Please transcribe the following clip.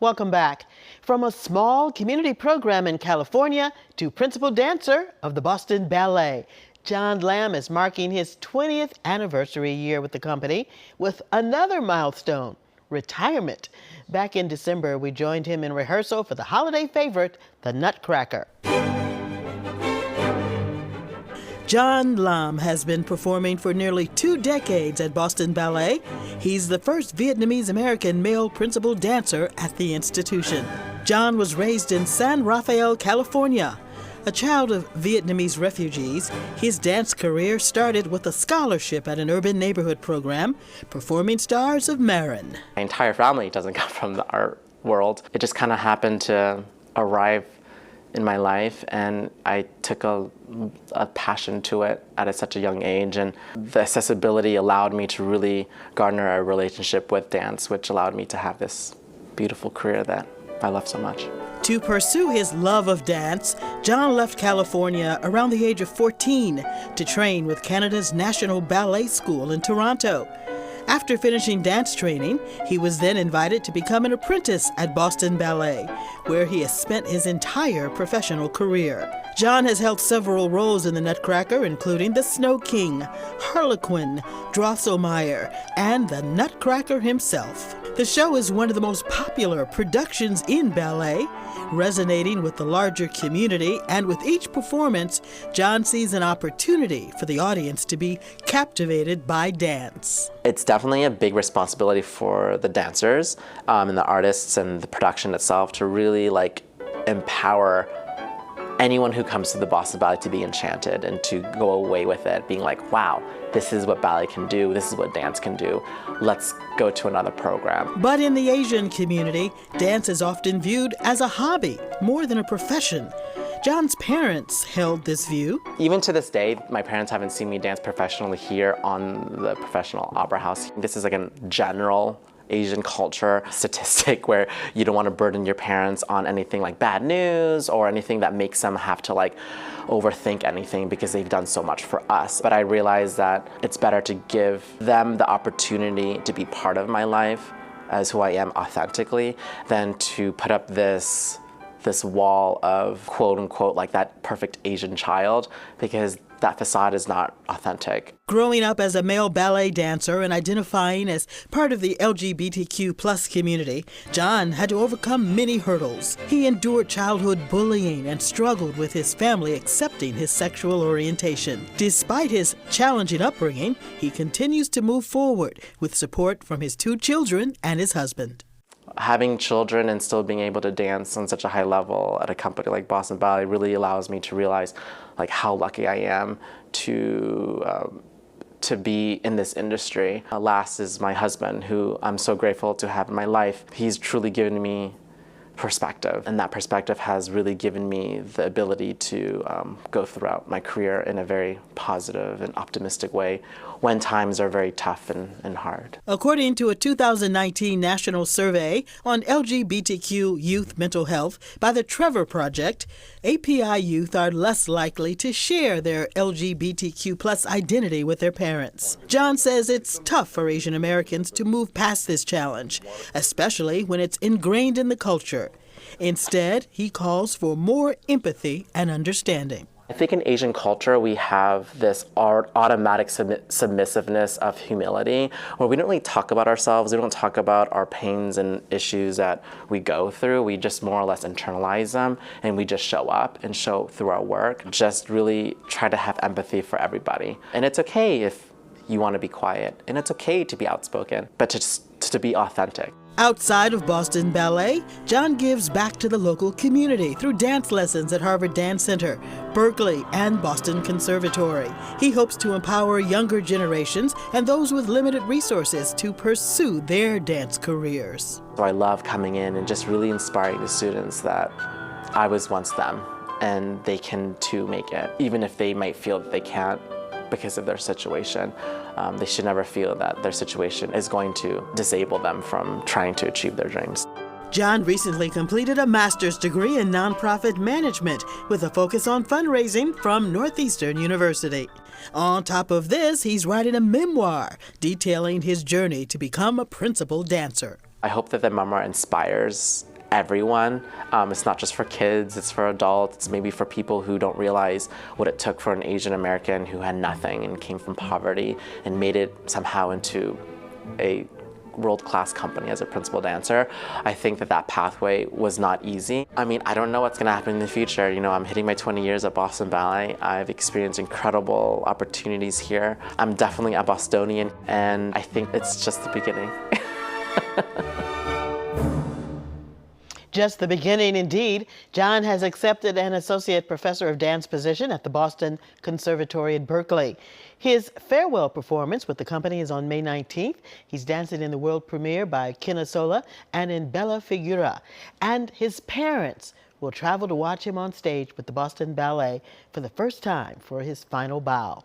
Welcome back. From a small community program in California to principal dancer of the Boston Ballet, John Lamb is marking his 20th anniversary year with the company with another milestone, retirement. Back in December, we joined him in rehearsal for the holiday favorite, The Nutcracker. John Lam has been performing for nearly 2 decades at Boston Ballet. He's the first Vietnamese-American male principal dancer at the institution. John was raised in San Rafael, California. A child of Vietnamese refugees, his dance career started with a scholarship at an urban neighborhood program, Performing Stars of Marin. My entire family doesn't come from the art world. It just kind of happened to arrive in my life, and I took a passion to it at such a young age, and the accessibility allowed me to really garner a relationship with dance, which allowed me to have this beautiful career that I love so much. To pursue his love of dance, John left California around the age of 14 to train with Canada's National Ballet School in Toronto. After finishing dance training, he was then invited to become an apprentice at Boston Ballet, where he has spent his entire professional career. John has held several roles in The Nutcracker, including the Snow King, Harlequin, Drosselmeyer, and the Nutcracker himself. The show is one of the most popular productions in ballet, resonating with the larger community, and with each performance, John sees an opportunity for the audience to be captivated by dance. It's definitely a big responsibility for the dancers and the artists and the production itself to really empower anyone who comes to the Boston Ballet to be enchanted and to go away with it being like, wow, this is what ballet can do, this is what dance can do, let's go to another program. But in the Asian community, dance is often viewed as a hobby more than a profession. John's parents held this view. Even to this day, my parents haven't seen me dance professionally here on the professional opera house. This is like a general Asian culture statistic where you don't want to burden your parents on anything like bad news or anything that makes them have to overthink anything because they've done so much for us. But I realized that it's better to give them the opportunity to be part of my life as who I am authentically than to put up this wall of quote unquote that perfect Asian child, because that facade is not authentic. Growing up as a male ballet dancer and identifying as part of the LGBTQ+ community, John had to overcome many hurdles. He endured childhood bullying and struggled with his family accepting his sexual orientation. Despite his challenging upbringing, he continues to move forward with support from his 2 children and his husband. Having children and still being able to dance on such a high level at a company like Boston Ballet really allows me to realize how lucky I am to be in this industry. Last is my husband, who I'm so grateful to have in my life. He's truly given me perspective, and that perspective has really given me the ability to go throughout my career in a very positive and optimistic way when times are very tough and hard. According to a 2019 national survey on LGBTQ youth mental health by the Trevor Project, API youth are less likely to share their LGBTQ+ identity with their parents. John says it's tough for Asian Americans to move past this challenge, especially when it's ingrained in the culture. Instead, he calls for more empathy and understanding. I think in Asian culture, we have this automatic submissiveness of humility, where we don't really talk about ourselves, we don't talk about our pains and issues that we go through. We just more or less internalize them, and we just show up and show through our work. Just really try to have empathy for everybody. And it's okay if you want to be quiet, and it's okay to be outspoken, but to be authentic. Outside of Boston Ballet, John gives back to the local community through dance lessons at Harvard Dance Center, Berkeley, and Boston Conservatory. He hopes to empower younger generations and those with limited resources to pursue their dance careers. So I love coming in and just really inspiring the students that I was once them, and they can too make it, even if they might feel that they can't because of their situation. They should never feel that their situation is going to disable them from trying to achieve their dreams. John recently completed a master's degree in nonprofit management with a focus on fundraising from Northeastern University. On top of this, he's writing a memoir detailing his journey to become a principal dancer. I hope that the memoir inspires everyone. It's not just for kids, it's for adults, it's maybe for people who don't realize what it took for an Asian American who had nothing and came from poverty and made it somehow into a world-class company as a principal dancer. I think that pathway was not easy. I mean, I don't know what's gonna happen in the future. You know, I'm hitting my 20 years at Boston Ballet. I've experienced incredible opportunities here. I'm definitely a Bostonian, and I think it's just the beginning. Just the beginning, indeed. John has accepted an associate professor of dance position at the Boston Conservatory at Berkeley. His farewell performance with the company is on May 19th. He's dancing in the world premiere by Kinasola and in Bella Figura. And his parents will travel to watch him on stage with the Boston Ballet for the first time for his final bow.